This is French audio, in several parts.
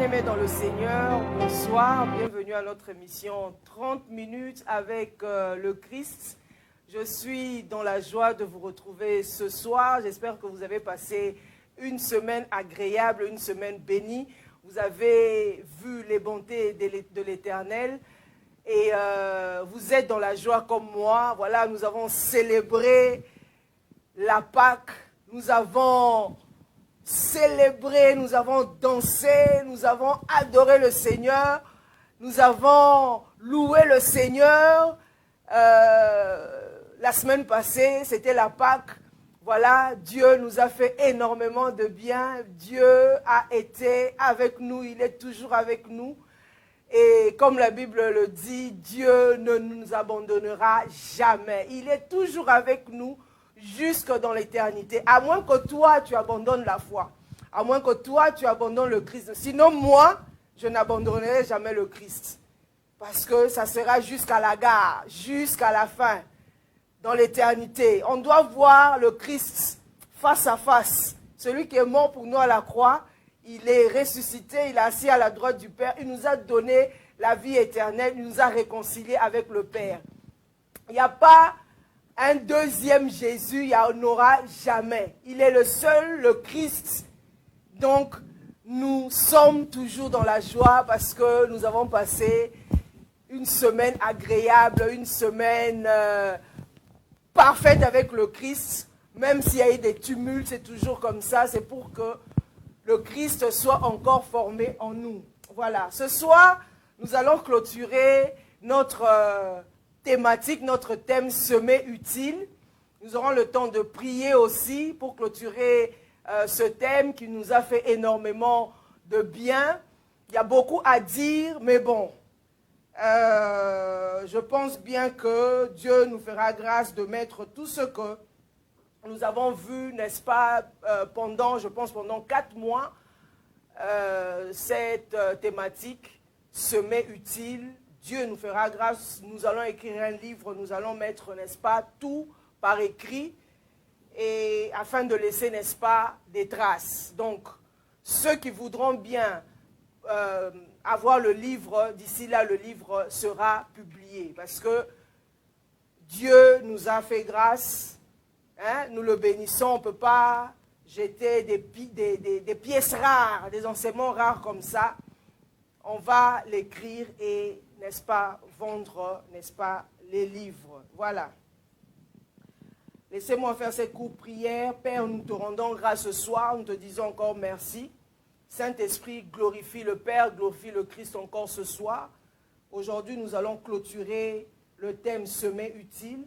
Bien-aimés dans le Seigneur, bonsoir, bienvenue à notre émission 30 minutes avec le Christ. Je suis dans la joie de vous retrouver ce soir. J'espère que vous avez passé une semaine agréable, une semaine bénie. Vous avez vu les bontés de l'Éternel et vous êtes dans la joie comme moi. Voilà, nous avons célébré la Pâque, nous avons célébré, nous avons dansé, nous avons adoré le Seigneur, nous avons loué le Seigneur. La semaine passée, c'était la Pâque. Voilà, Dieu nous a fait énormément de bien. Dieu a été avec nous, il est toujours avec nous. Et comme la Bible le dit, Dieu ne nous abandonnera jamais. Il est toujours avec nous jusque dans l'éternité. À moins que toi, tu abandonnes la foi. À moins que toi, tu abandonnes le Christ. Sinon, moi, je n'abandonnerai jamais le Christ. Parce que ça sera jusqu'à la gare, jusqu'à la fin, dans l'éternité. On doit voir le Christ face à face. Celui qui est mort pour nous à la croix, il est ressuscité, il est assis à la droite du Père. Il nous a donné la vie éternelle, il nous a réconciliés avec le Père. Il n'y a pas un deuxième Jésus, il n'y en aura jamais. Il est le seul, le Christ. Donc, nous sommes toujours dans la joie parce que nous avons passé une semaine agréable, une semaine parfaite avec le Christ. Même s'il y a eu des tumultes, c'est toujours comme ça. C'est pour que le Christ soit encore formé en nous. Voilà. Ce soir, nous allons clôturer notre thématique, notre thème « Semer utile ». Nous aurons le temps de prier aussi pour clôturer ce thème qui nous a fait énormément de bien. Il y a beaucoup à dire, mais bon, je pense bien que Dieu nous fera grâce de mettre tout ce que nous avons vu, n'est-ce pas, pendant 4 mois, cette thématique « Semer utile ». Dieu nous fera grâce, nous allons écrire un livre, nous allons mettre, n'est-ce pas, tout par écrit, et afin de laisser, n'est-ce pas, des traces. Donc, ceux qui voudront bien avoir le livre, d'ici là, le livre sera publié, parce que Dieu nous a fait grâce, hein, nous le bénissons, on ne peut pas jeter des pièces rares, des enseignements rares comme ça. On va l'écrire et, n'est-ce pas, vendre, n'est-ce pas, les livres. Voilà. Laissez-moi faire cette courte prière. Père, nous te rendons grâce ce soir, nous te disons encore merci. Saint-Esprit, glorifie le Père, glorifie le Christ encore ce soir. Aujourd'hui, nous allons clôturer le thème « Semer utile ».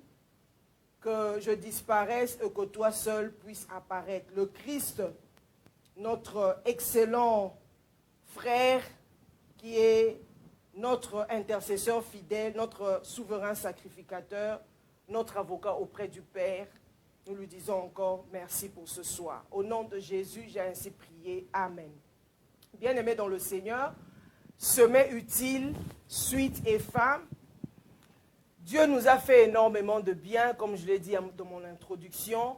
Que je disparaisse et que toi seul puisses apparaître. Le Christ, notre excellent frère, qui est notre intercesseur fidèle, notre souverain sacrificateur, notre avocat auprès du Père, nous lui disons encore merci pour ce soir. Au nom de Jésus, j'ai ainsi prié. Amen. Bien-aimés dans le Seigneur, semer utile, suite et fin. Dieu nous a fait énormément de bien, comme je l'ai dit dans mon introduction.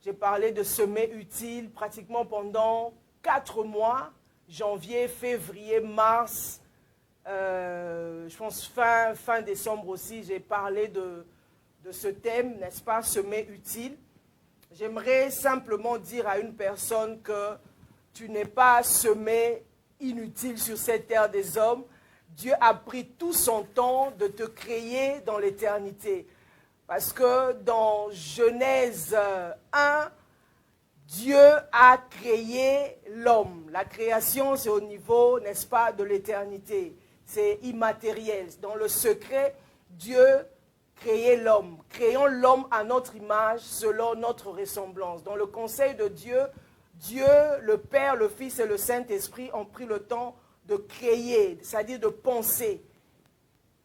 J'ai parlé de semer utile pratiquement pendant 4 mois, janvier, février, mars, je pense fin décembre aussi, j'ai parlé de ce thème, n'est-ce pas, semer utile. J'aimerais simplement dire à une personne que tu n'es pas semé inutile sur cette terre des hommes. Dieu a pris tout son temps de te créer dans l'éternité. Parce que dans Genèse 1, Dieu a créé l'homme. La création, c'est au niveau, n'est-ce pas, de l'éternité. C'est immatériel. Dans le secret, Dieu créait l'homme. Créons l'homme à notre image, selon notre ressemblance. Dans le conseil de Dieu, Dieu, le Père, le Fils et le Saint-Esprit ont pris le temps de créer, c'est-à-dire de penser.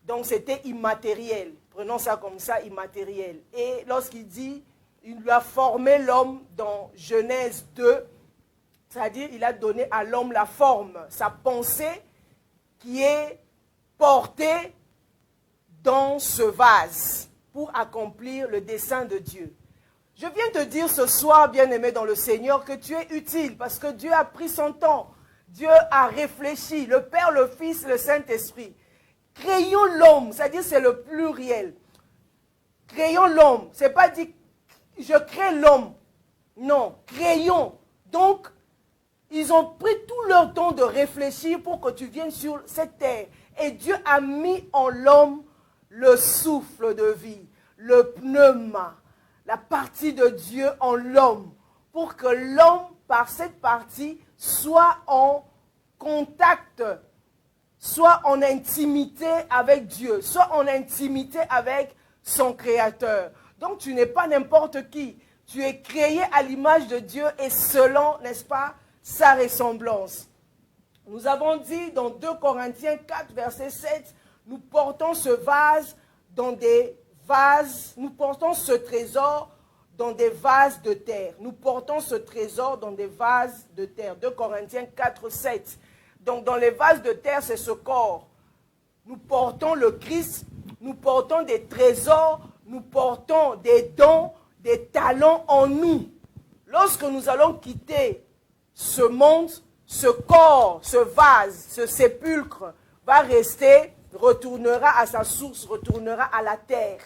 Donc c'était immatériel. Prenons ça comme ça, immatériel. Et lorsqu'il dit, il lui a formé l'homme dans Genèse 2, c'est-à-dire il a donné à l'homme la forme, sa pensée qui est portée dans ce vase pour accomplir le dessein de Dieu. Je viens te dire ce soir, bien-aimé dans le Seigneur, que tu es utile parce que Dieu a pris son temps. Dieu a réfléchi, le Père, le Fils, le Saint-Esprit. Créons l'homme, c'est-à-dire c'est le pluriel. Créons l'homme, c'est pas dit je crée l'homme. Non, créons. Donc, ils ont pris tout leur temps de réfléchir pour que tu viennes sur cette terre. Et Dieu a mis en l'homme le souffle de vie, le pneuma, la partie de Dieu en l'homme, pour que l'homme, par cette partie, soit en contact, soit en intimité avec Dieu, soit en intimité avec son Créateur. Donc tu n'es pas n'importe qui. Tu es créé à l'image de Dieu et selon, n'est-ce pas, sa ressemblance. Nous avons dit dans 2 Corinthiens 4, verset 7, nous portons ce vase dans des vases, nous portons ce trésor dans des vases de terre. Nous portons ce trésor dans des vases de terre. 2 Corinthiens 4, 7. Donc dans les vases de terre, c'est ce corps. Nous portons le Christ, nous portons des trésors, nous portons des dons, des talents en nous. Lorsque nous allons quitter ce monde, ce corps, ce vase, ce sépulcre va rester, retournera à sa source, retournera à la terre.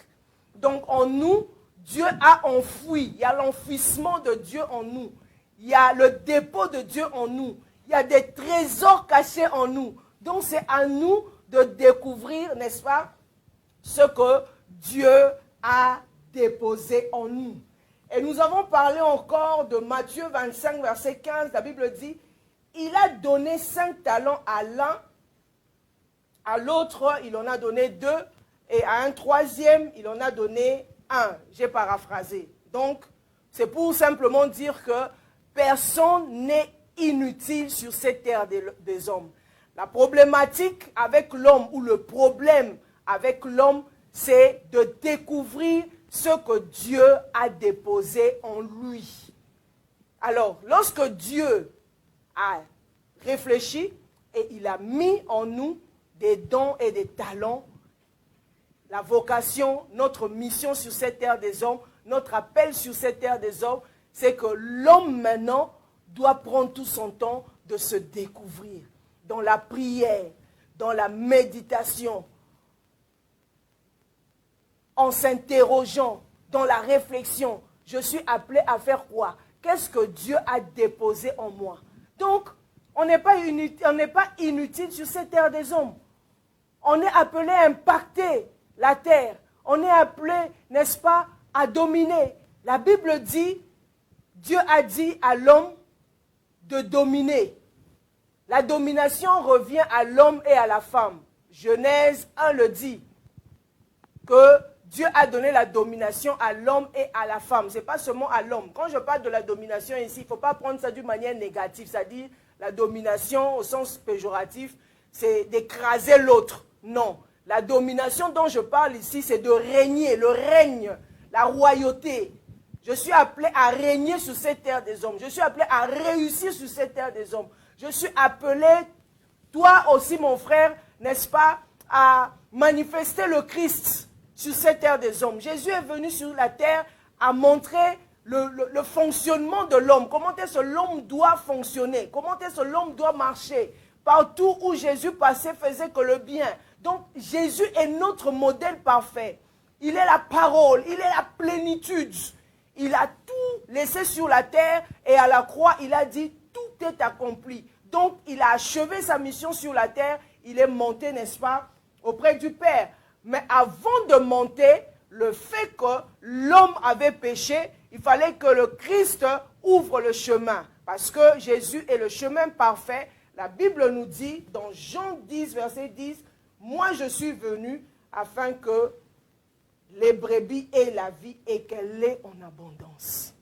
Donc en nous, Dieu a enfoui, il y a l'enfouissement de Dieu en nous, il y a le dépôt de Dieu en nous, il y a des trésors cachés en nous. Donc c'est à nous de découvrir, n'est-ce pas, ce que Dieu a déposé en nous. Et nous avons parlé encore de Matthieu 25, verset 15, la Bible dit, il a donné 5 talents à l'un, à l'autre, il en a donné 2, et à un troisième, il en a donné 1. J'ai paraphrasé. Donc, c'est pour simplement dire que personne n'est inutile sur cette terre des hommes. La problématique avec l'homme, ou le problème avec l'homme, c'est de découvrir ce que Dieu a déposé en lui. Alors, lorsque Dieu a réfléchi et il a mis en nous des dons et des talents, la vocation, notre mission sur cette terre des hommes, notre appel sur cette terre des hommes, c'est que l'homme maintenant doit prendre tout son temps de se découvrir dans la prière, dans la méditation, en s'interrogeant, dans la réflexion. Je suis appelé à faire quoi? Qu'est-ce que Dieu a déposé en moi? Donc, on n'est pas inutile sur cette terre des hommes. On est appelé à impacter la terre. On est appelé, n'est-ce pas, à dominer. La Bible dit, Dieu a dit à l'homme de dominer. La domination revient à l'homme et à la femme. Genèse 1 le dit, que Dieu a donné la domination à l'homme et à la femme. Ce n'est pas seulement à l'homme. Quand je parle de la domination ici, il ne faut pas prendre ça d'une manière négative. C'est-à-dire, la domination au sens péjoratif, c'est d'écraser l'autre. Non. La domination dont je parle ici, c'est de régner, le règne, la royauté. Je suis appelé à régner sur cette terre des hommes. Je suis appelé à réussir sur cette terre des hommes. Je suis appelé, toi aussi mon frère, n'est-ce pas, à manifester le Christ sur cette terre des hommes. Jésus est venu sur la terre à montrer le fonctionnement de l'homme. Comment est-ce que l'homme doit fonctionner? Comment est-ce que l'homme doit marcher? Partout où Jésus passait, faisait que le bien. Donc Jésus est notre modèle parfait. Il est la parole, il est la plénitude. Il a tout laissé sur la terre et à la croix, il a dit tout est accompli. Donc il a achevé sa mission sur la terre. Il est monté, n'est-ce pas, auprès du Père. Mais avant de monter, le fait que l'homme avait péché, il fallait que le Christ ouvre le chemin. Parce que Jésus est le chemin parfait. La Bible nous dit, dans Jean 10, verset 10, « Moi je suis venu afin que les brebis aient la vie et qu'elle l'ait en abondance. »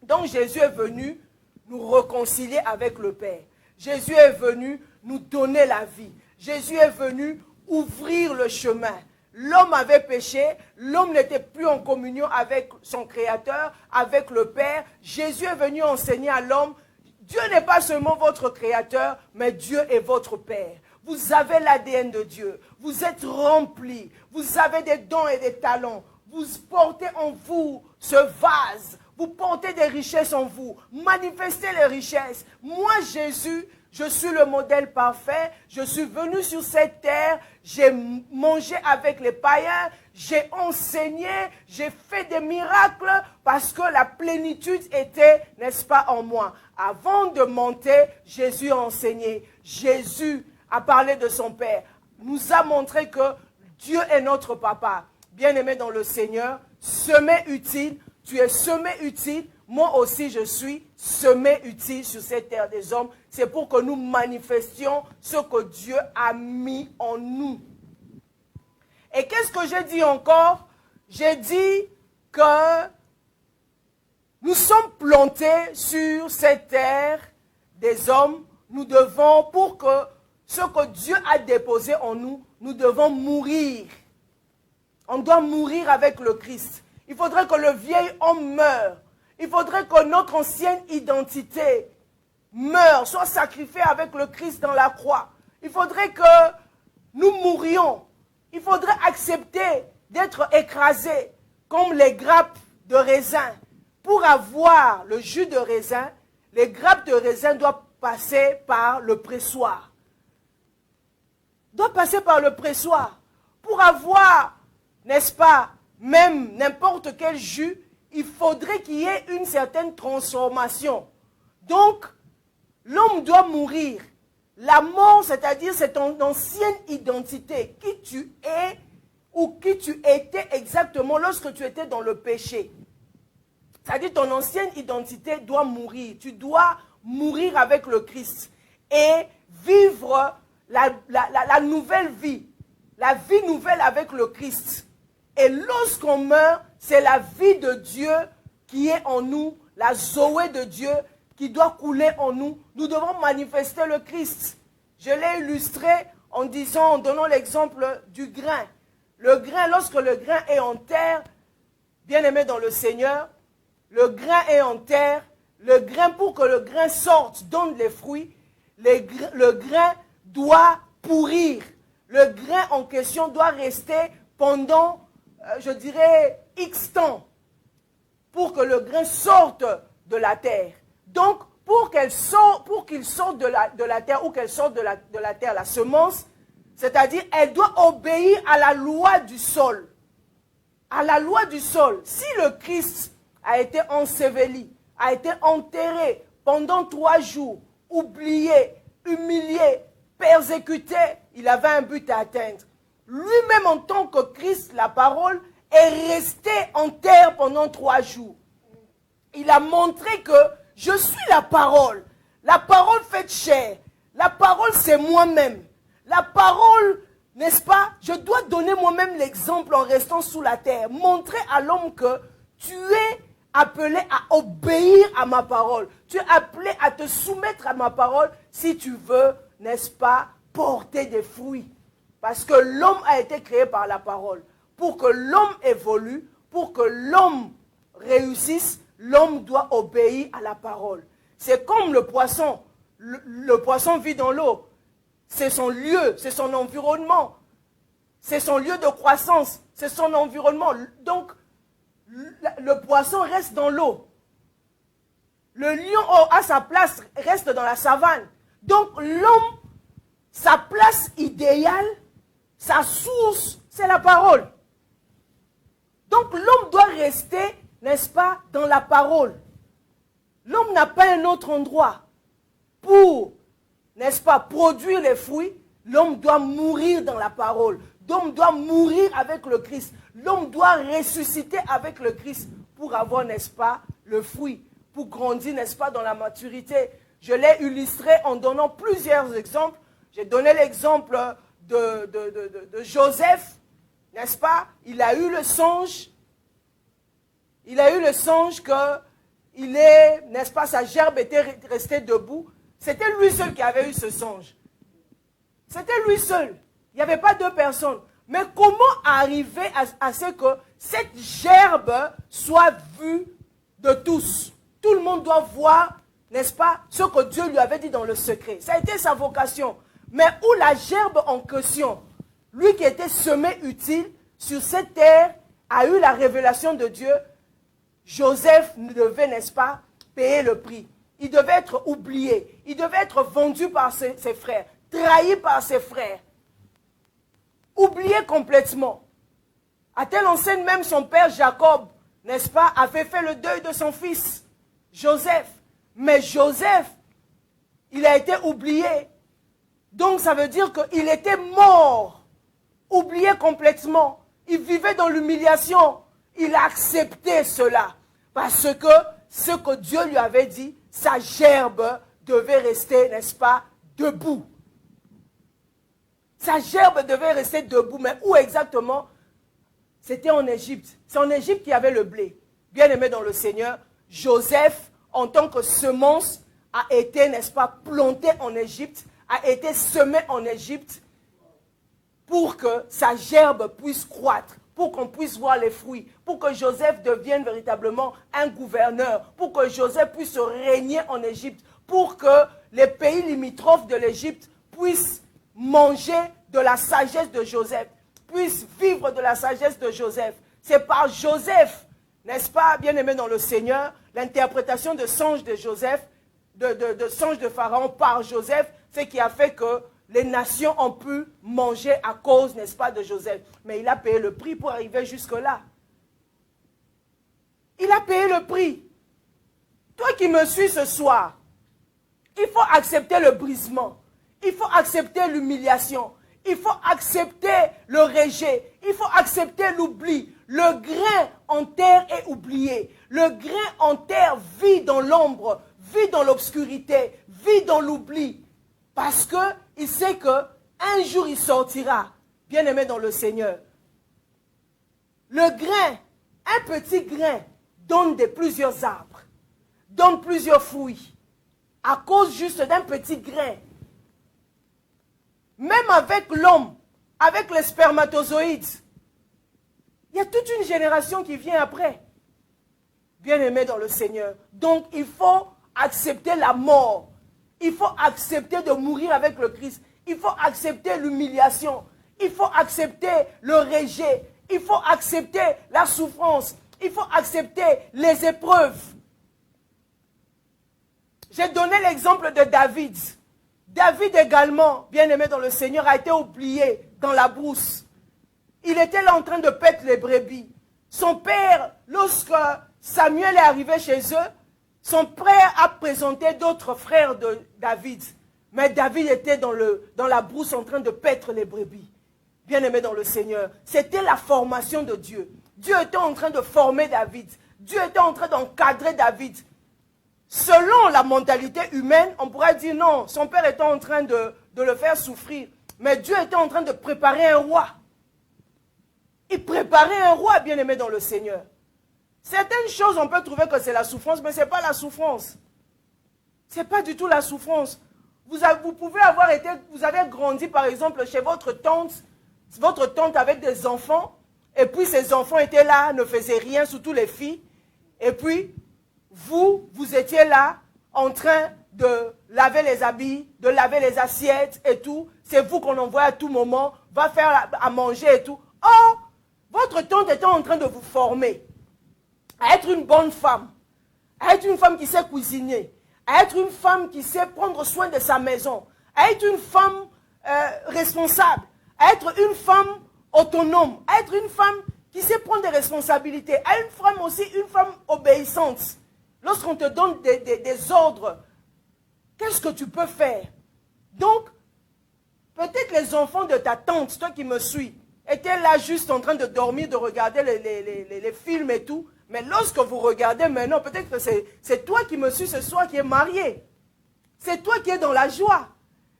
Donc Jésus est venu nous réconcilier avec le Père. Jésus est venu nous donner la vie. Jésus est venu ouvrir le chemin. L'homme avait péché, l'homme n'était plus en communion avec son Créateur, avec le Père. Jésus est venu enseigner à l'homme, Dieu n'est pas seulement votre Créateur, mais Dieu est votre Père. Vous avez l'ADN de Dieu, vous êtes remplis, vous avez des dons et des talents, vous portez en vous ce vase, vous portez des richesses en vous, manifestez les richesses. Moi, Jésus, Je suis le modèle parfait. Je suis venu sur cette terre. J'ai mangé avec les païens. J'ai enseigné. J'ai fait des miracles parce que la plénitude était, n'est-ce pas, en moi. Avant de monter, Jésus a enseigné. Jésus a parlé de son Père. Nous a montré que Dieu est notre papa. Bien-aimé dans le Seigneur, semé utile. Tu es semé utile. Moi aussi, je suis semé utile sur cette terre des hommes. C'est pour que nous manifestions ce que Dieu a mis en nous. Et qu'est-ce que j'ai dit encore? J'ai dit que nous sommes plantés sur cette terre des hommes. Nous devons, pour que ce que Dieu a déposé en nous, nous devons mourir. On doit mourir avec le Christ. Il faudrait que le vieil homme meure. Il faudrait que notre ancienne identité meure, soit sacrifiée avec le Christ dans la croix. Il faudrait que nous mourions. Il faudrait accepter d'être écrasés comme les grappes de raisin. Pour avoir le jus de raisin, les grappes de raisin doivent passer par le pressoir. Doivent passer par le pressoir. Pour avoir, n'est-ce pas, même n'importe quel jus, il faudrait qu'il y ait une certaine transformation. Donc, l'homme doit mourir. La mort, c'est-à-dire c'est ton ancienne identité, qui tu es ou qui tu étais exactement lorsque tu étais dans le péché. C'est-à-dire ton ancienne identité doit mourir. Tu dois mourir avec le Christ et vivre la nouvelle vie, la vie nouvelle avec le Christ. Et lorsqu'on meurt, c'est la vie de Dieu qui est en nous, la Zoé de Dieu qui doit couler en nous. Nous devons manifester le Christ. Je l'ai illustré en disant, en donnant l'exemple du grain. Le grain, lorsque le grain est en terre, bien-aimé dans le Seigneur, le grain est en terre, le grain, pour que le grain sorte, donne les fruits, le grain doit pourrir. Le grain en question doit rester pendant, je dirais, X temps, pour que le grain sorte de la terre. Donc, pour qu'il sorte de la terre, ou qu'elle sorte de la terre, la semence, c'est-à-dire, elle doit obéir à la loi du sol. À la loi du sol. Si le Christ a été enseveli, a été enterré pendant 3 jours, oublié, humilié, persécuté, il avait un but à atteindre. Lui-même, en tant que Christ, la parole, est resté en terre pendant 3 jours. Il a montré que je suis la parole faite chair. La parole, c'est moi-même. La parole, n'est-ce pas? Je dois donner moi-même l'exemple en restant sous la terre. Montrer à l'homme que tu es appelé à obéir à ma parole. Tu es appelé à te soumettre à ma parole si tu veux, n'est-ce pas, porter des fruits. Parce que l'homme a été créé par la parole. Pour que l'homme évolue, pour que l'homme réussisse, l'homme doit obéir à la parole. C'est comme le poisson. Le poisson vit dans l'eau. C'est son lieu, c'est son environnement. C'est son lieu de croissance, c'est son environnement. Donc, le poisson reste dans l'eau. Le lion à sa place reste dans la savane. Donc, l'homme, sa place idéale, sa source, c'est la parole. Donc, l'homme doit rester, n'est-ce pas, dans la parole. L'homme n'a pas un autre endroit pour, n'est-ce pas, produire les fruits. L'homme doit mourir dans la parole. L'homme doit mourir avec le Christ. L'homme doit ressusciter avec le Christ pour avoir, n'est-ce pas, le fruit, pour grandir, n'est-ce pas, dans la maturité. Je l'ai illustré en donnant plusieurs exemples. J'ai donné l'exemple de Joseph, n'est-ce pas? Il a eu le songe. Il a eu le songe que il est, n'est-ce pas, sa gerbe était restée debout. C'était lui seul qui avait eu ce songe. C'était lui seul. Il n'y avait pas 2 personnes. Mais comment arriver à ce que cette gerbe soit vue de tous? Tout le monde doit voir, n'est-ce pas, ce que Dieu lui avait dit dans le secret. Ça a été sa vocation. Mais où la gerbe en question, lui qui était semé utile sur cette terre, a eu la révélation de Dieu, Joseph devait, n'est-ce pas, payer le prix. il devait être oublié. Il devait être vendu par ses frères, trahi par ses frères. Oublié complètement. À telle enseigne, même son père Jacob, n'est-ce pas, avait fait le deuil de son fils, Joseph. Mais Joseph, il a été oublié. Donc ça veut dire qu'il était mort, oublié complètement. Il vivait dans l'humiliation. Il a accepté cela. Parce que ce que Dieu lui avait dit, sa gerbe devait rester, n'est-ce pas, debout. Sa gerbe devait rester debout. Mais où exactement? C'était en Égypte. C'est en Égypte qu'il y avait le blé. Bien-aimé dans le Seigneur, Joseph, en tant que semence, a été, n'est-ce pas, planté en Égypte, a été semé en Égypte pour que sa gerbe puisse croître, pour qu'on puisse voir les fruits, pour que Joseph devienne véritablement un gouverneur, pour que Joseph puisse régner en Égypte, pour que les pays limitrophes de l'Égypte puissent manger de la sagesse de Joseph, puissent vivre de la sagesse de Joseph. C'est par Joseph, n'est-ce pas, bien-aimé dans le Seigneur, l'interprétation de songe de Joseph, de songe de Pharaon par Joseph, ce qui a fait que les nations ont pu manger à cause, n'est-ce pas, de Joseph. Mais il a payé le prix pour arriver jusque-là. Il a payé le prix. Toi qui me suis ce soir, il faut accepter le brisement. Il faut accepter l'humiliation. Il faut accepter le rejet. Il faut accepter l'oubli. Le grain en terre est oublié. Le grain en terre vit dans l'ombre, vit dans l'obscurité, vit dans l'oubli. Parce qu'il sait qu'un jour il sortira, bien-aimé dans le Seigneur. Le grain, un petit grain, donne plusieurs arbres, donne plusieurs fruits, à cause juste d'un petit grain. Même avec l'homme, avec les spermatozoïdes, il y a toute une génération qui vient après. Bien-aimé dans le Seigneur. Donc il faut accepter la mort. Il faut accepter de mourir avec le Christ. Il faut accepter l'humiliation. Il faut accepter le rejet. Il faut accepter la souffrance. Il faut accepter les épreuves. J'ai donné l'exemple de David. David également, bien-aimé dans le Seigneur, a été oublié dans la brousse. Il était là en train de paître les brebis. Son père, lorsque Samuel est arrivé chez eux, son père a présenté d'autres frères de David. Mais David était dans la brousse en train de paître les brebis. Bien-aimé dans le Seigneur, c'était la formation de Dieu. Dieu était en train de former David. Dieu était en train d'encadrer David. Selon la mentalité humaine, on pourrait dire non, son père était en train de le faire souffrir. Mais Dieu était en train de préparer un roi. Il préparait un roi, bien-aimé dans le Seigneur. Certaines choses, on peut trouver que c'est la souffrance, mais ce n'est pas la souffrance. Ce n'est pas du tout la souffrance. Vous pouvez avoir été, vous avez grandi par exemple chez votre tante avec des enfants, et puis ces enfants étaient là, ne faisaient rien, surtout les filles, et puis vous étiez là en train de laver les habits, de laver les assiettes et tout. C'est vous qu'on envoie à tout moment, va faire à manger et tout. Or, votre tante était en train de vous former à être une bonne femme, à être une femme qui sait cuisiner, à être une femme qui sait prendre soin de sa maison, à être une femme responsable, à être une femme autonome, à être une femme qui sait prendre des responsabilités, à une femme aussi, une femme obéissante. Lorsqu'on te donne des ordres, qu'est-ce que tu peux faire? Donc, peut-être les enfants de ta tante, toi qui me suis, étaient là juste en train de dormir, de regarder les films et tout. Mais lorsque vous regardez maintenant, peut-être que c'est toi qui me suis ce soir qui est marié. C'est toi qui es dans la joie.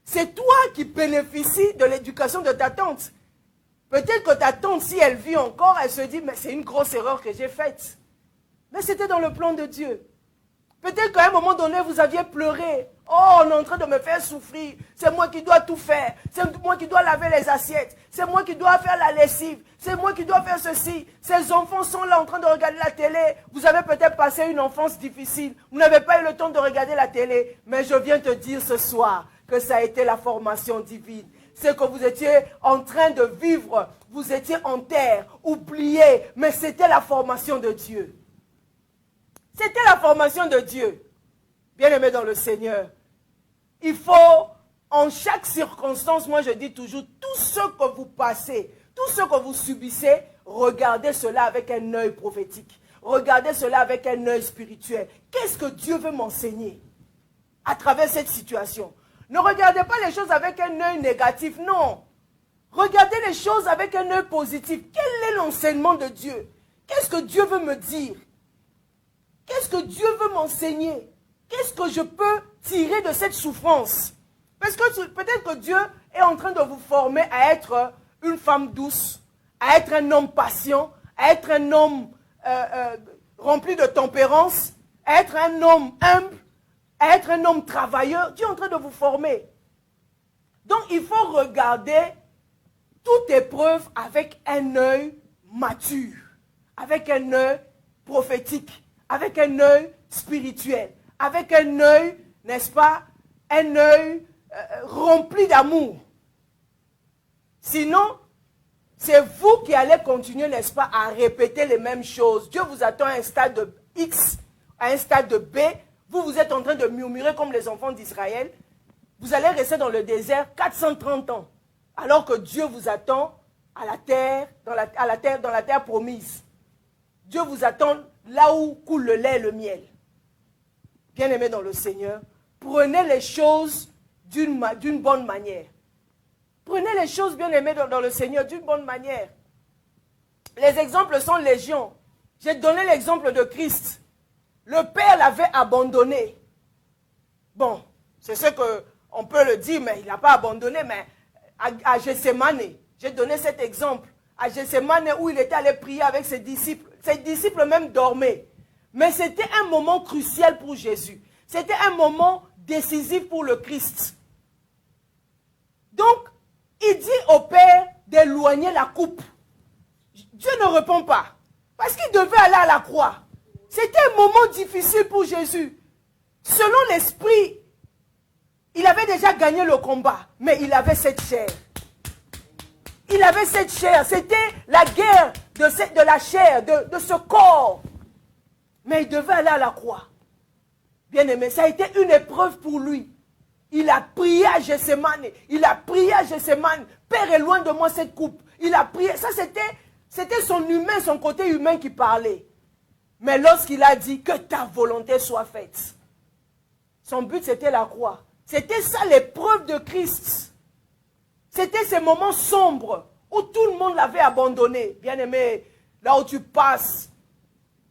C'est toi qui bénéficie de l'éducation de ta tante. Peut-être que ta tante, si elle vit encore, elle se dit, mais c'est une grosse erreur que j'ai faite. Mais c'était dans le plan de Dieu. Peut-être qu'à un moment donné, vous aviez pleuré. Oh, on est en train de me faire souffrir. C'est moi qui dois tout faire. C'est moi qui dois laver les assiettes. C'est moi qui dois faire la lessive. C'est moi qui dois faire ceci. Ces enfants sont là en train de regarder la télé. Vous avez peut-être passé une enfance difficile. Vous n'avez pas eu le temps de regarder la télé. Mais je viens te dire ce soir que ça a été la formation divine. C'est que vous étiez en train de vivre. Vous étiez en terre, oublié. Mais c'était la formation de Dieu. C'était la formation de Dieu. Bien-aimés dans le Seigneur, il faut, en chaque circonstance, moi je dis toujours, tout ce que vous passez, tout ce que vous subissez, regardez cela avec un œil prophétique. Regardez cela avec un œil spirituel. Qu'est-ce que Dieu veut m'enseigner à travers cette situation? Ne regardez pas les choses avec un œil négatif, non. Regardez les choses avec un œil positif. Quel est l'enseignement de Dieu? Qu'est-ce que Dieu veut me dire? Qu'est-ce que Dieu veut m'enseigner? Qu'est-ce que je peux tirer de cette souffrance? Parce que peut-être que Dieu est en train de vous former à être une femme douce, à être un homme patient, à être un homme rempli de tempérance, à être un homme humble, à être un homme travailleur. Dieu est en train de vous former. Donc il faut regarder toute épreuve avec un œil mature, avec un œil prophétique, avec un œil spirituel, avec un œil, n'est-ce pas, un œil rempli d'amour. Sinon, c'est vous qui allez continuer, n'est-ce pas, à répéter les mêmes choses. Dieu vous attend à un stade de X, à un stade de B. Vous êtes en train de murmurer comme les enfants d'Israël. Vous allez rester dans le désert 430 ans. Alors que Dieu vous attend à la terre, dans la terre promise. Dieu vous attend là où coule le lait et le miel. Bien-aimés dans le Seigneur, prenez les choses d'une bonne manière. Prenez les choses, bien-aimés dans le Seigneur, d'une bonne manière. Les exemples sont légion. J'ai donné l'exemple de Christ. Le Père l'avait abandonné. Bon, c'est ce qu'on peut le dire, mais il n'a pas abandonné, mais à Gethsémane, j'ai donné cet exemple. À Gethsémane, où il était allé prier avec ses disciples même dormaient. Mais c'était un moment crucial pour Jésus. C'était un moment décisif pour le Christ. Donc, il dit au Père d'éloigner la coupe. Dieu ne répond pas. Parce qu'il devait aller à la croix. C'était un moment difficile pour Jésus. Selon l'esprit, il avait déjà gagné le combat. Mais il avait cette chair. Il avait cette chair. C'était la guerre de la chair, de ce corps. Mais il devait aller à la croix. Bien-aimé, ça a été une épreuve pour lui. Il a prié à Gethsémane. Il a prié à Gethsémane. Père, éloigne de moi cette coupe. Il a prié. Ça, c'était son humain, son côté humain qui parlait. Mais lorsqu'il a dit que ta volonté soit faite, son but c'était la croix. C'était ça l'épreuve de Christ. C'était ces moments sombres où tout le monde l'avait abandonné. Bien-aimé, là où tu passes,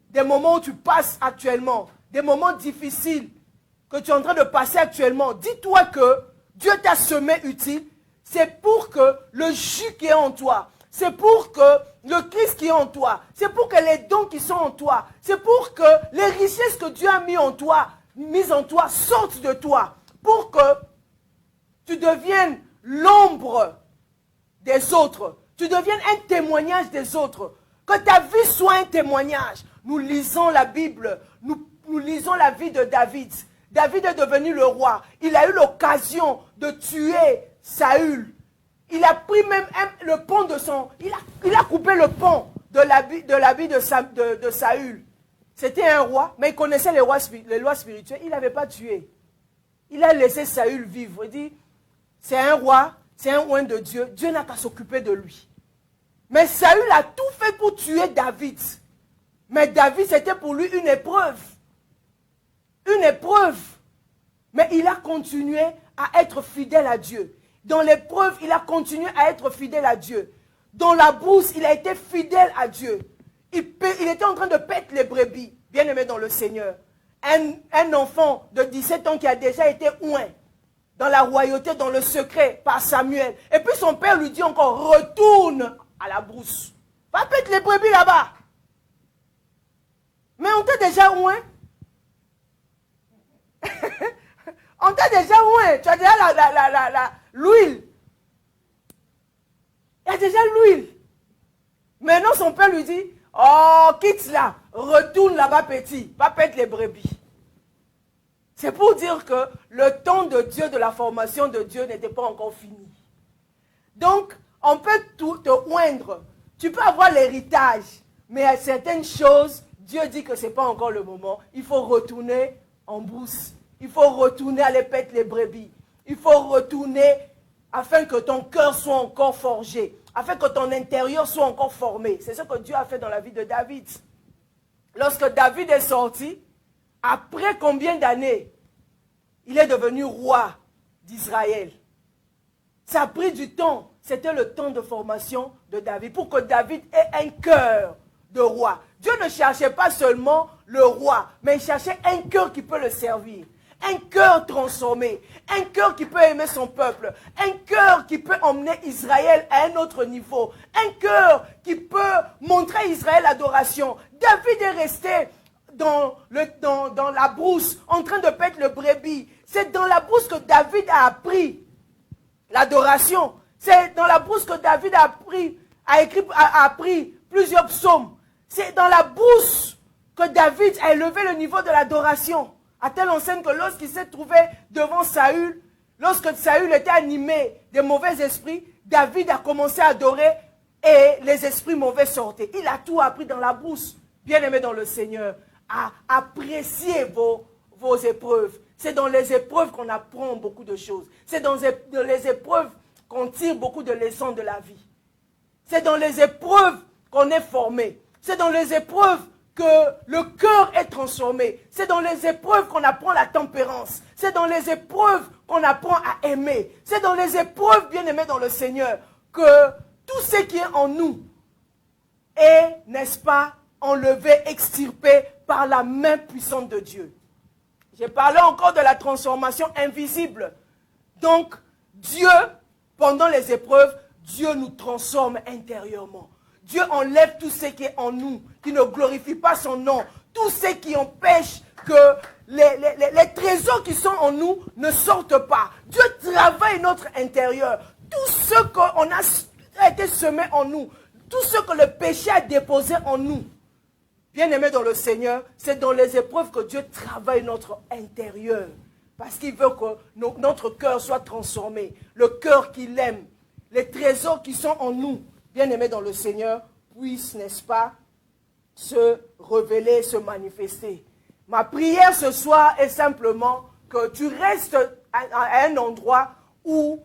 des moments où tu passes actuellement, des moments difficiles que tu es en train de passer actuellement, dis-toi que Dieu t'a semé utile. C'est pour que le jus qui est en toi, c'est pour que le Christ qui est en toi, c'est pour que les dons qui sont en toi, c'est pour que les richesses que Dieu a mises en toi sortent de toi, pour que tu deviennes l'ombre des autres, tu deviennes un témoignage des autres, que ta vie soit un témoignage. Nous lisons la Bible, nous lisons la vie de David. David est devenu le roi. Il a eu l'occasion de tuer Saül. Il a pris même le pont de son... Il a coupé le pont de l'habit de Saül. C'était un roi, mais il connaissait les lois spirituelles. Il n'avait pas tué. Il a laissé Saül vivre. Il dit, c'est un roi, c'est un oint de Dieu. Dieu n'a qu'à s'occuper de lui. Mais Saül a tout fait pour tuer David. Mais David, c'était pour lui une épreuve. Une épreuve. Mais il a continué à être fidèle à Dieu. Dans l'épreuve, il a continué à être fidèle à Dieu. Dans la brousse, il a été fidèle à Dieu. Il était en train de paître les brebis, bien-aimé dans le Seigneur. Un enfant de 17 ans qui a déjà été oint dans la royauté, dans le secret, par Samuel. Et puis son père lui dit encore, retourne à la brousse. Va paître les brebis là-bas. Mais on t'a déjà oint. On t'a déjà oint. Tu as déjà l'huile. Il y a déjà l'huile. Maintenant, son père lui dit, oh, quitte là, retourne là-bas petit, va paître les brebis. C'est pour dire que le temps de Dieu, de la formation de Dieu n'était pas encore fini. Donc, on peut tout te oindre. Tu peux avoir l'héritage, mais à certaines choses, Dieu dit que ce n'est pas encore le moment. Il faut retourner en brousse. Il faut retourner aller paître les brebis. Il faut retourner afin que ton cœur soit encore forgé, afin que ton intérieur soit encore formé. C'est ce que Dieu a fait dans la vie de David. Lorsque David est sorti, après combien d'années, il est devenu roi d'Israël. Ça a pris du temps. C'était le temps de formation de David pour que David ait un cœur de roi. Dieu ne cherchait pas seulement le roi, mais il cherchait un cœur qui peut le servir. Un cœur transformé, un cœur qui peut aimer son peuple, un cœur qui peut emmener Israël à un autre niveau, un cœur qui peut montrer à Israël l'adoration. David est resté dans la brousse, en train de paître le brebis. C'est dans la brousse que David a appris l'adoration. C'est dans la brousse que David a appris plusieurs psaumes. C'est dans la brousse que David a élevé le niveau de l'adoration. À telle enseigne que lorsqu'il s'est trouvé devant Saül, lorsque Saül était animé de mauvais esprits, David a commencé à adorer et les esprits mauvais sortaient. Il a tout appris dans la brousse. Bien-aimé dans le Seigneur, à apprécier vos épreuves. C'est dans les épreuves qu'on apprend beaucoup de choses. C'est dans les épreuves qu'on tire beaucoup de leçons de la vie. C'est dans les épreuves qu'on est formé. C'est dans les épreuves que le cœur est transformé. C'est dans les épreuves qu'on apprend la tempérance. C'est dans les épreuves qu'on apprend à aimer. C'est dans les épreuves, bien-aimés dans le Seigneur, que tout ce qui est en nous est, n'est-ce pas, enlevé, extirpé par la main puissante de Dieu. J'ai parlé encore de la transformation invisible. Donc, Dieu, pendant les épreuves, Dieu nous transforme intérieurement. Dieu enlève tout ce qui est en nous, qui ne glorifie pas son nom. Tout ce qui empêche que les trésors qui sont en nous ne sortent pas. Dieu travaille notre intérieur. Tout ce qu'on a été semé en nous, tout ce que le péché a déposé en nous, bien-aimés dans le Seigneur, c'est dans les épreuves que Dieu travaille notre intérieur. Parce qu'il veut que notre cœur soit transformé. Le cœur qu'il aime, les trésors qui sont en nous, bien-aimés dans le Seigneur, puissent, n'est-ce pas, se révéler, se manifester. Ma prière ce soir est simplement que tu restes à un endroit où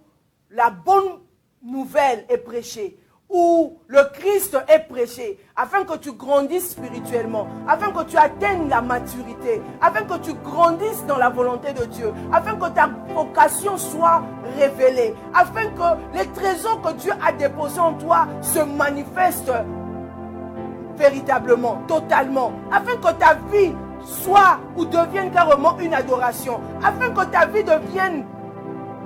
la bonne nouvelle est prêchée, où le Christ est prêché, afin que tu grandisses spirituellement, afin que tu atteignes la maturité, afin que tu grandisses dans la volonté de Dieu, afin que ta vocation soit révélée, afin que les trésors que Dieu a déposés en toi se manifestent véritablement, totalement, afin que ta vie soit ou devienne carrément une adoration, afin que ta vie devienne,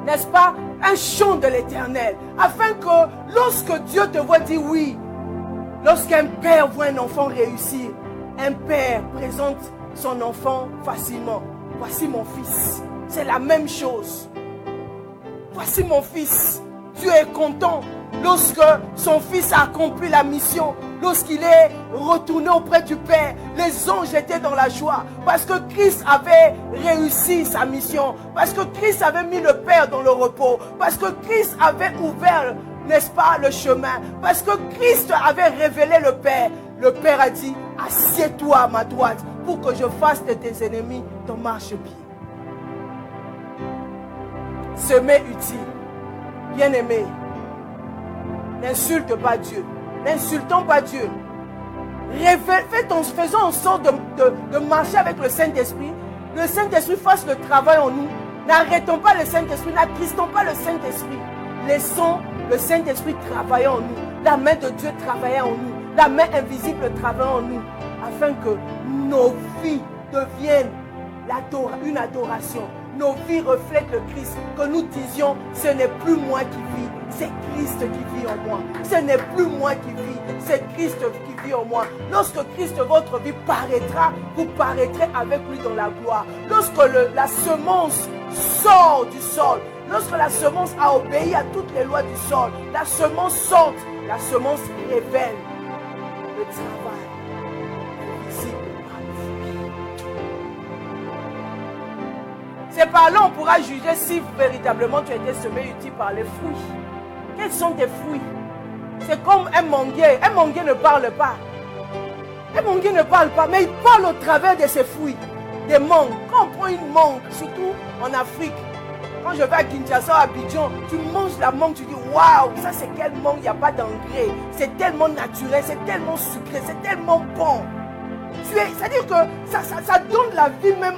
n'est-ce pas, un chant de l'Éternel, afin que lorsque Dieu te voit dire oui, lorsqu'un père voit un enfant réussir, un père présente son enfant facilement. Voici mon fils. C'est la même chose. Voici mon fils. Dieu est content lorsque son fils a accompli la mission, lorsqu'il est retourné auprès du Père. Les anges étaient dans la joie parce que Christ avait réussi sa mission, parce que Christ avait mis le Père dans le repos, parce que Christ avait ouvert, n'est-ce pas, le chemin, parce que Christ avait révélé le Père. Le Père a dit, assieds-toi à ma droite pour que je fasse de tes ennemis ton marchepied. Semer utile. Bien-aimé, n'insulte pas Dieu. N'insultons pas Dieu. Faisons en sorte de marcher avec le Saint-Esprit. Le Saint-Esprit fasse le travail en nous. N'arrêtons pas le Saint-Esprit. N'attristons pas le Saint-Esprit. Laissons le Saint-Esprit travailler en nous. La main de Dieu travailler en nous. La main invisible travailler en nous. Afin que nos vies deviennent une adoration. Nos vies reflètent le Christ. Que nous disions, ce n'est plus moi qui vis, c'est Christ qui vit en moi. Ce n'est plus moi qui vis, c'est Christ qui vit en moi. Lorsque Christ, votre vie paraîtra, vous paraîtrez avec lui dans la gloire. Lorsque la semence sort du sol, lorsque la semence a obéi à toutes les lois du sol, la semence sort, la semence révèle le travail visible. C'est par là qu'on pourra juger si véritablement tu as été semé utile par les fruits. Quels sont tes fruits? C'est comme un manguier. Un manguier ne parle pas. Un manguier ne parle pas, mais il parle au travers de ses fruits. des mangues. Quand on prend une mangue, surtout en Afrique, quand je vais à Kinshasa, à Abidjan, tu manges la mangue, tu dis waouh, ça c'est quelle mangue, il n'y a pas d'engrais. C'est tellement naturel, c'est tellement sucré, c'est tellement bon. C'est-à-dire que ça donne la vie même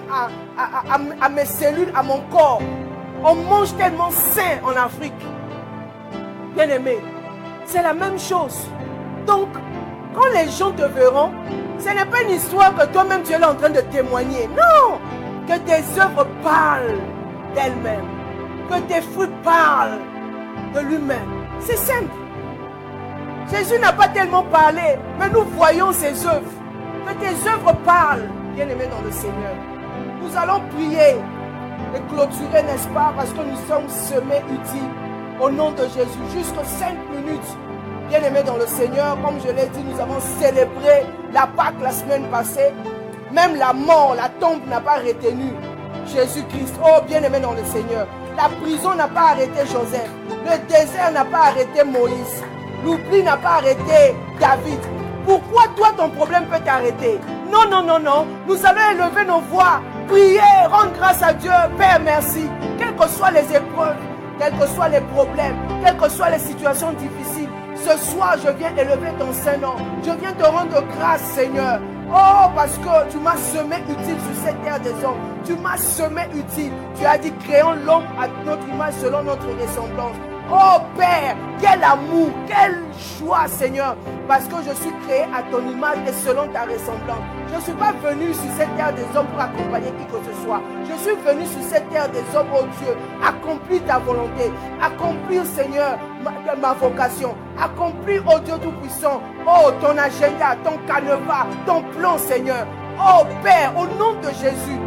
à mes cellules, à mon corps. On mange tellement sain en Afrique. Bien aimé, c'est la même chose. Donc, quand les gens te verront, ce n'est pas une histoire que toi-même tu es là en train de témoigner. Non, que tes œuvres parlent d'elles-mêmes. Que tes fruits parlent de lui-même. C'est simple. Jésus n'a pas tellement parlé, mais nous voyons ses œuvres. Que tes œuvres parlent, bien-aimés dans le Seigneur. Nous allons prier et clôturer, n'est-ce pas, parce que nous sommes semés utiles au nom de Jésus. Juste 5 minutes, bien-aimés dans le Seigneur. Comme je l'ai dit, nous avons célébré la Pâque la semaine passée. Même la mort, la tombe n'a pas retenu Jésus-Christ. Oh, bien-aimés dans le Seigneur. La prison n'a pas arrêté Joseph. Le désert n'a pas arrêté Moïse. L'oubli n'a pas arrêté David. Pourquoi toi, ton problème peut t'arrêter? Non, non, non, non. Nous allons élever nos voix, prier, rendre grâce à Dieu. Père, merci. Quelles que soient les épreuves, quels que soient les problèmes, quelles que soient les situations difficiles, ce soir, je viens élever ton Saint-Nom. Je viens te rendre grâce, Seigneur. Oh, parce que tu m'as semé utile sur cette terre des hommes. Tu m'as semé utile. Tu as dit, créons l'homme à notre image selon notre ressemblance. Oh Père, quel amour, quelle joie, Seigneur, parce que je suis créé à ton image et selon ta ressemblance. Je ne suis pas venu sur cette terre des hommes pour accompagner qui que ce soit. Je suis venu sur cette terre des hommes, oh Dieu, accomplir ta volonté, accomplir, Seigneur, ma vocation, accomplir, oh Dieu Tout-Puissant, oh ton agenda, ton canevas, ton plan, Seigneur. Oh Père, au nom de Jésus,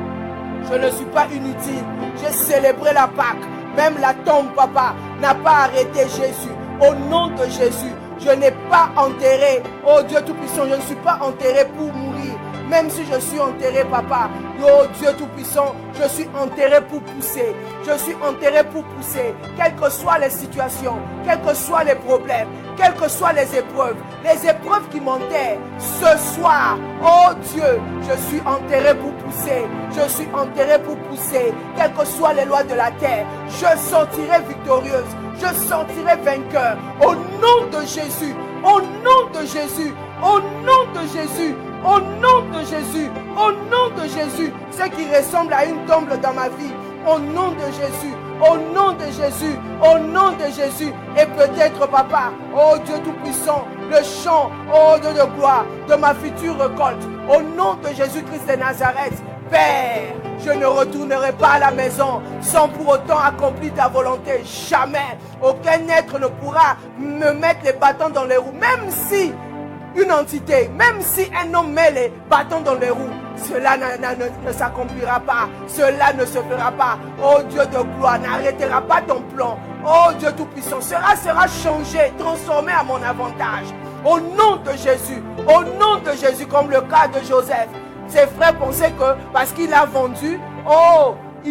je ne suis pas inutile. J'ai célébré la Pâque. Même la tombe, papa, n'a pas arrêté Jésus. Au nom de Jésus, je n'ai pas enterré. Oh Dieu Tout-Puissant, je ne suis pas enterré pour mourir. Même si je suis enterré, papa, oh Dieu Tout-Puissant, je suis enterré pour pousser. Je suis enterré pour pousser. Quelles que soient les situations, quels que soient les problèmes, quelles que soient les épreuves qui m'enterrent, ce soir, oh Dieu, je suis enterré pour pousser. Je suis enterré pour pousser. Quelles que soient les lois de la terre, je sortirai victorieuse. Je sortirai vainqueur. Au nom de Jésus, au nom de Jésus, au nom de Jésus, au nom de Jésus, au nom de Jésus, ce qui ressemble à une tombe dans ma vie, au nom de Jésus, au nom de Jésus, au nom de Jésus, et peut-être, papa, oh Dieu Tout-Puissant, le chant, oh Dieu de gloire, de ma future récolte, au nom de Jésus-Christ de Nazareth. Père, je ne retournerai pas à la maison sans pour autant accomplir ta volonté. Jamais. Aucun être ne pourra me mettre les bâtons dans les roues. Même si une entité, même si un homme met les bâtons dans les roues, cela ne s'accomplira pas. Cela ne se fera pas. Oh Dieu de gloire, n'arrêtera pas ton plan. Oh Dieu Tout-Puissant, sera changé, transformé à mon avantage. Au nom de Jésus, comme le cas de Joseph. Ses frères pensaient que parce qu'il a vendu,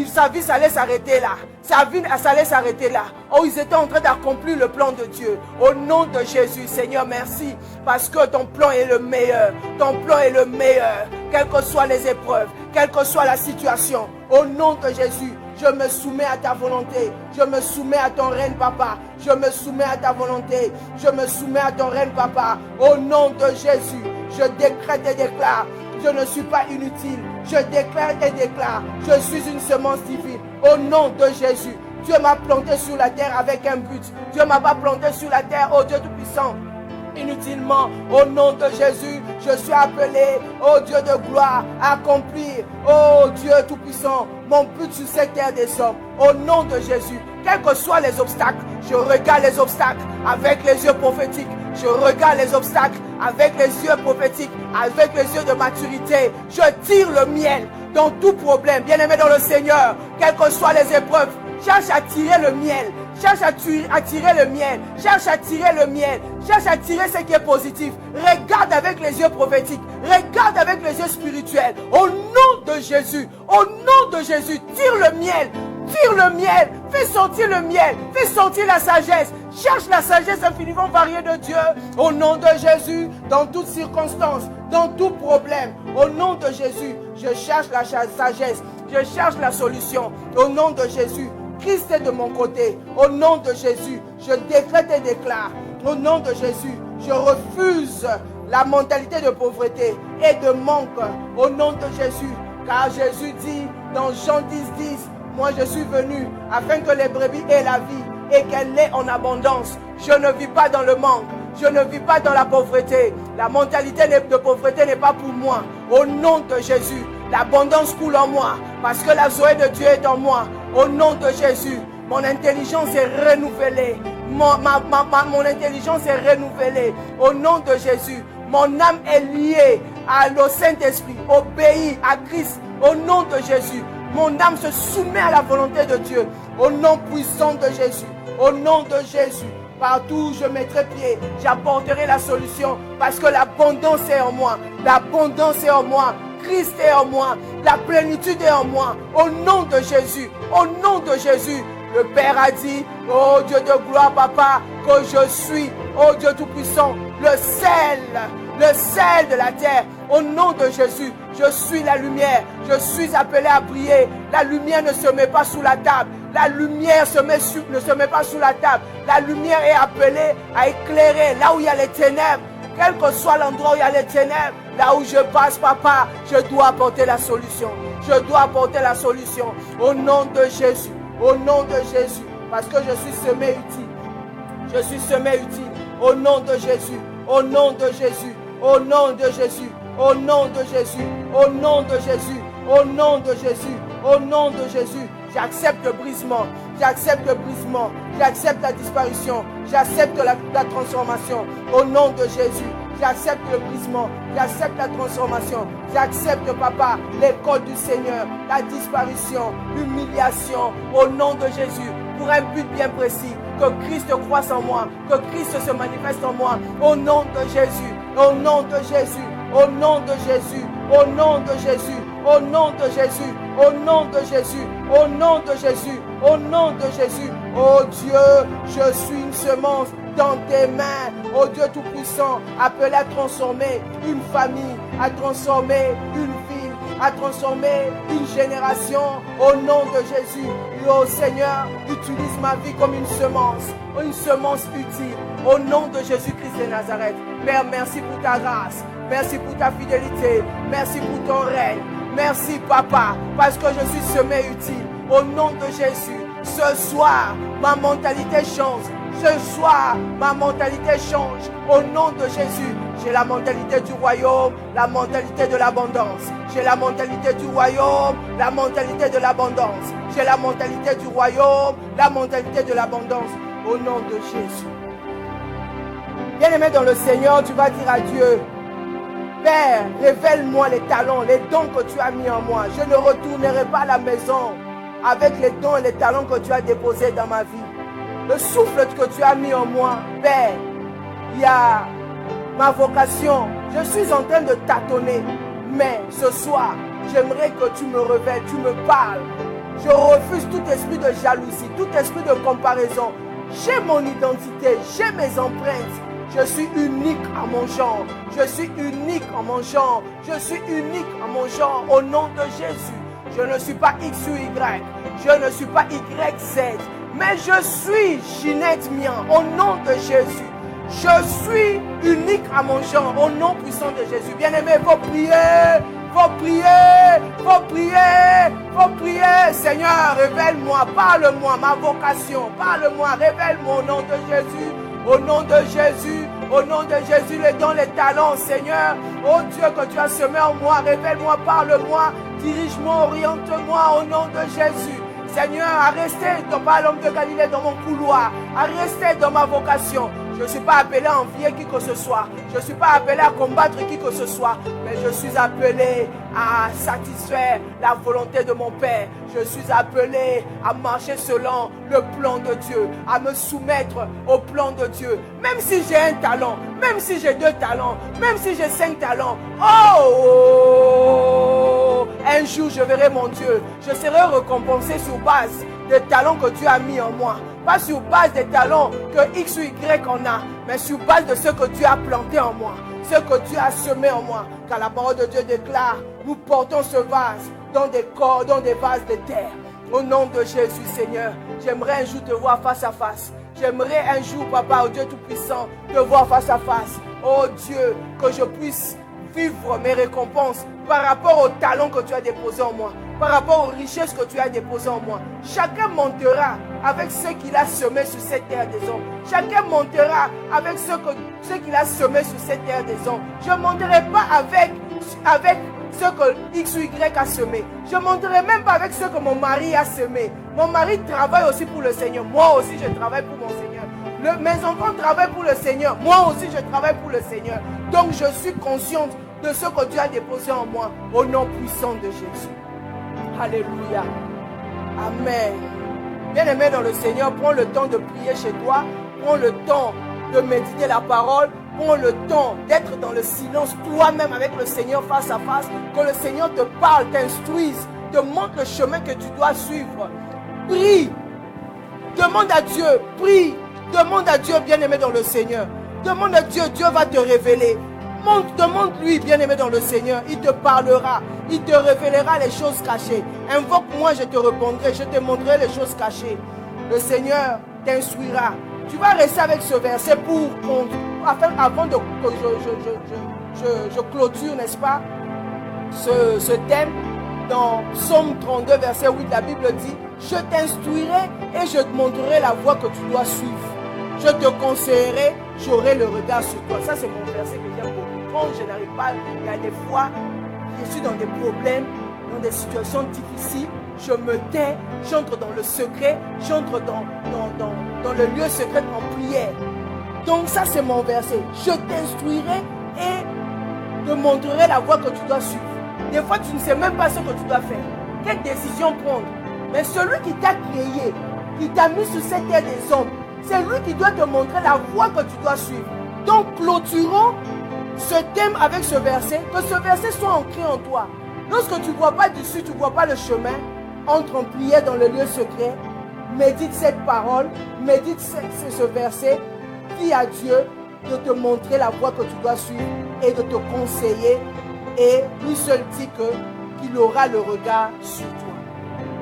sa vie allait s'arrêter là. Sa vie allait s'arrêter là. Oh, ils étaient en train d'accomplir le plan de Dieu. Au nom de Jésus, Seigneur, merci. Parce que ton plan est le meilleur. Ton plan est le meilleur. Quelles que soient les épreuves, quelle que soit la situation. Au nom de Jésus, je me soumets à ta volonté. Je me soumets à ton règne, papa. Je me soumets à ta volonté. Je me soumets à ton règne, papa. Au nom de Jésus, je décrète et déclare. Je ne suis pas inutile. Je déclare et déclare. Je suis une semence divine. Au nom de Jésus. Dieu m'a planté sur la terre avec un but. Dieu m'a pas planté sur la terre, oh Dieu Tout-Puissant, inutilement. Au nom de Jésus, je suis appelé, oh Dieu de gloire, à accomplir, oh Dieu Tout-Puissant, mon but sur cette terre des hommes. Au nom de Jésus, quels que soient les obstacles, je regarde les obstacles avec les yeux prophétiques. Je regarde les obstacles avec les yeux prophétiques, avec les yeux de maturité. Je tire le miel dans tout problème. Bien-aimé dans le Seigneur, quelles que soient les épreuves, cherche à tirer le miel. Cherche à tirer le miel. Cherche à tirer le miel. Cherche à tirer ce qui est positif. Regarde avec les yeux prophétiques. Regarde avec les yeux spirituels. Au nom de Jésus. Au nom de Jésus. Tire le miel. Tire le miel. Fais sortir le miel. Fais sortir la sagesse. Cherche la sagesse infiniment variée de Dieu. Au nom de Jésus, dans toutes circonstances, dans tout problème. Au nom de Jésus, je cherche la sagesse. Je cherche la solution. Au nom de Jésus, Christ est de mon côté. Au nom de Jésus, je décrète et déclare. Au nom de Jésus, je refuse la mentalité de pauvreté et de manque. Au nom de Jésus, car Jésus dit dans Jean 10:10, moi je suis venu afin que les brebis aient la vie et qu'elle l'ait en abondance. Je ne vis pas dans le manque. Je ne vis pas dans la pauvreté. La mentalité de pauvreté n'est pas pour moi. Au nom de Jésus, l'abondance coule en moi parce que la Zoé de Dieu est en moi. Au nom de Jésus, mon intelligence est renouvelée. Mon intelligence est renouvelée. Au nom de Jésus, mon âme est liée au Saint-Esprit, obéit à Christ. Au nom de Jésus, mon âme se soumet à la volonté de Dieu. Au nom puissant de Jésus, au nom de Jésus, partout où je mettrai pied, j'apporterai la solution parce que l'abondance est en moi. L'abondance est en moi. Christ est en moi. La plénitude est en moi. Au nom de Jésus, au nom de Jésus, le Père a dit, oh Dieu de gloire, Papa, que je suis, oh Dieu Tout-Puissant, le sel de la terre. Au nom de Jésus, je suis la lumière. Je suis appelé à briller. La lumière ne se met pas sous la table. La lumière ne se met pas sous la table. La lumière est appelée à éclairer là où il y a les ténèbres. Quel que soit l'endroit où il y a les ténèbres, là où je passe, Papa, je dois apporter la solution. Je dois apporter la solution. Au nom de Jésus. Au nom de Jésus. Parce que je suis semé utile. Je suis semé utile. Au nom de Jésus. Au nom de Jésus. Au nom de Jésus. Au nom de Jésus. Au nom de Jésus. Au nom de Jésus. Au nom de Jésus. J'accepte le brisement. J'accepte le brisement. J'accepte la disparition. J'accepte la transformation. Au nom de Jésus. J'accepte le brisement. J'accepte la transformation. J'accepte, Papa, les codes du Seigneur. La disparition, l'humiliation. Au nom de Jésus. Pour un but bien précis. Que Christ croisse en moi. Que Christ se manifeste en moi. Au nom de Jésus. Au nom de Jésus. Au nom de Jésus. Au nom de Jésus. Au nom de Jésus. Au nom de Jésus. Au nom de Jésus. Au nom de Jésus. Oh Dieu, je suis une semence dans tes mains. Oh Dieu Tout-Puissant, appelé à transformer une famille, à transformer une ville, à transformer une génération. Au nom de Jésus. Oh Seigneur, utilise ma vie comme une semence utile. Au nom de Jésus-Christ de Nazareth. Père, merci pour ta grâce. Merci pour ta fidélité. Merci pour ton règne. Merci, Papa, parce que je suis semé utile. Au nom de Jésus, ce soir, ma mentalité change. Ce soir, ma mentalité change. Au nom de Jésus, j'ai la mentalité du royaume, la mentalité de l'abondance. J'ai la mentalité du royaume, la mentalité de l'abondance. J'ai la mentalité du royaume, la mentalité de l'abondance. Au nom de Jésus. Bien-aimé dans le Seigneur, tu vas dire à Dieu, Père, révèle-moi les talents, les dons que tu as mis en moi. Je ne retournerai pas à la maison avec les dons et les talents que tu as déposés dans ma vie. Le souffle que tu as mis en moi, Père, il y a ma vocation. Je suis en train de tâtonner. Mais ce soir, j'aimerais que tu me révèles, tu me parles. Je refuse tout esprit de jalousie, tout esprit de comparaison. J'ai mon identité, j'ai mes empreintes. Je suis unique à mon genre. Je suis unique à mon genre. Je suis unique à mon genre. Au nom de Jésus. Je ne suis pas X ou Y. Je ne suis pas YZ. Mais je suis Ginette Mian. Au nom de Jésus. Je suis unique à mon genre. Au nom puissant de Jésus. Bien-aimé, il faut prier. Faut prier, faut prier, faut prier. Seigneur, révèle-moi, parle-moi ma vocation. Parle-moi, révèle-moi au nom de Jésus. Au nom de Jésus, au nom de Jésus, les dons, les talents, Seigneur. Oh Dieu, que tu as semé en moi, révèle-moi, parle-moi, dirige-moi, oriente-moi au nom de Jésus. Seigneur, à rester pas l'homme de Galilée dans mon couloir, à rester dans ma vocation. Je ne suis pas appelé à envier qui que ce soit. Je ne suis pas appelé à combattre qui que ce soit. Mais je suis appelé à satisfaire la volonté de mon Père. Je suis appelé à marcher selon le plan de Dieu. À me soumettre au plan de Dieu. Même si j'ai un talent. Même si j'ai 2 talents. Même si j'ai 5 talents. Oh! Un jour je verrai mon Dieu. Je serai récompensé sur base des talents que Dieu a mis en moi. Pas sur base des talents que X ou Y on a, mais sur base de ce que Dieu a planté en moi, ce que Dieu a semé en moi. Car la parole de Dieu déclare, nous portons ce vase dans des corps, dans des vases de terre. Au nom de Jésus, Seigneur, j'aimerais un jour te voir face à face. J'aimerais un jour, Papa, oh Dieu Tout-Puissant, te voir face à face. Oh Dieu, que je puisse vivre mes récompenses par rapport aux talents que tu as déposés en moi, par rapport aux richesses que tu as déposées en moi. Chacun montera avec ce qu'il a semé sur cette terre des hommes. Chacun montera avec ce qu'il a semé sur cette terre des hommes. Je ne monterai pas avec ce que X ou Y a semé. Je ne monterai même pas avec ce que mon mari a semé. Mon mari travaille aussi pour le Seigneur. Moi aussi, je travaille pour mon Seigneur. Mes enfants travaillent pour le Seigneur. Moi aussi, je travaille pour le Seigneur. Donc, je suis consciente de ce que Dieu a déposé en moi. Au nom puissant de Jésus. Alléluia. Amen. Bien-aimé dans le Seigneur, prends le temps de prier chez toi. Prends le temps de méditer la parole. Prends le temps d'être dans le silence toi-même avec le Seigneur face à face. Que le Seigneur te parle, t'instruise, te montre le chemin que tu dois suivre. Prie. Demande à Dieu. Prie. Demande à Dieu, bien-aimé dans le Seigneur. Demande à Dieu, Dieu va te révéler. Demande-lui, bien-aimé dans le Seigneur. Il te parlera. Il te révélera les choses cachées. Invoque-moi, je te répondrai. Je te montrerai les choses cachées. Le Seigneur t'instruira. Tu vas rester avec ce verset avant que je clôture, n'est-ce pas, ce thème. Dans Psaume 32, verset 8, la Bible dit, je t'instruirai et je te montrerai la voie que tu dois suivre. Je te conseillerai, j'aurai le regard sur toi. Ça, c'est mon verset que j'aime beaucoup. Quand je n'arrive pas, il y a des fois, je suis dans des problèmes, dans des situations difficiles, je me tais, j'entre dans le secret, j'entre dans le lieu secret en prière. Donc ça, c'est mon verset. Je t'instruirai et te montrerai la voie que tu dois suivre. Des fois, tu ne sais même pas ce que tu dois faire. Quelle décision prendre? Mais celui qui t'a créé, qui t'a mis sur cette terre des hommes, c'est lui qui doit te montrer la voie que tu dois suivre. Donc, clôturons ce thème avec ce verset, que ce verset soit ancré en toi. Lorsque tu ne vois pas dessus, tu ne vois pas le chemin, entre en prière dans le lieu secret, médite cette parole, médite ce verset, dis à Dieu de te montrer la voie que tu dois suivre et de te conseiller. Et lui seul dit qu'il aura le regard sur toi.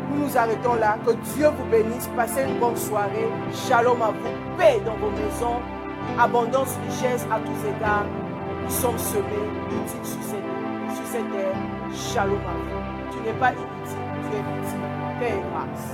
Nous nous arrêtons là. Que Dieu vous bénisse. Passez une bonne soirée. Shalom à vous. Paix dans vos maisons. Abondance, richesse à tous égards. Nous sommes semés, utiles sur cette terre. Shalom à vous. Tu n'es pas inutile. Tu es utile. Paix et grâce.